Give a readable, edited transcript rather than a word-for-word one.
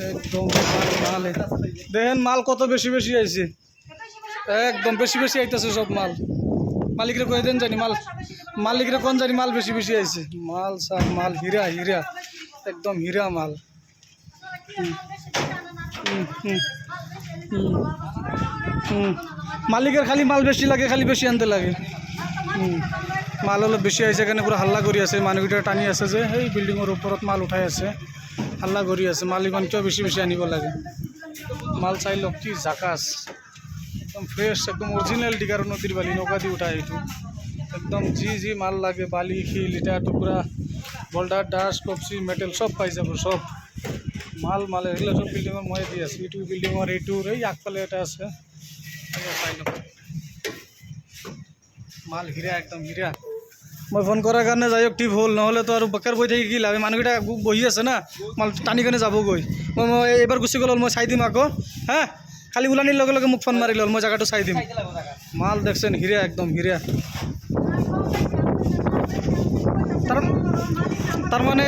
একদম মাল দেখেন মাল কত বেশি বেশি আইছে, একদম বেশি বেশি আইতেছে সব মাল। মালিকরে কয়ে দেন জানি মাল, মালিকরে কোন জানি মাল বেশি বেশি আইছে। মাল সব মাল হীরা হীরা, একদম হীরা মাল। মালিকের খালি মাল বেশি লাগে, খালি বেশি আনতে লাগে। মাল অলপ বেশি আইছে, এখানে পুরো হাল্লা কৰি আছে, মানুহকেইটা টানি আছে যে সেই বিল্ডিঙৰ ওপৰত মাল উঠাই আছে, হাল্লা কৰি আছে। মাল ইমান কিয় বেশি বেশি আনিব লাগে। মাল চাই লওক কি জাকাস, একদম ফ্রেশ, একদম অরিজিনাল ডিগার নদীর বালি, নৌকা দিয়ে উঠায় এইটো। একদম যি মাল লাগে, বালি শিল ইটা টুকুৰা বল্ডার ডাস কপচি মেটেল সব পাই যাব, সব মাল মাল এগুলো সব বিল্ডিঙৰ মই দি আছোঁ। এইটো বিল্ডিঙৰ এইটোৰ এই আগফালে এটা আছে, চাই লওক মাল হীৰা, একদম হীৰা। মই ফোন কৰাৰ কাৰণে যাই টিপ হ'ল, নহ'লে তো আৰু বেকাৰ বহি থাকি কি লাভ। মানুহকেইটা বহি আছে না, মাল টানি কেনে যাবগৈ। মই এইবাৰ গুচি গ'ল, মই চাই দিম আকৌ। হা খালি ওলানিৰ লগে লগে মোক ফোন মাৰি ল'ল, মই জেগাটো চাই দিম। মাল দেখছেন হীৰা, একদম হীৰা। তাৰ মানে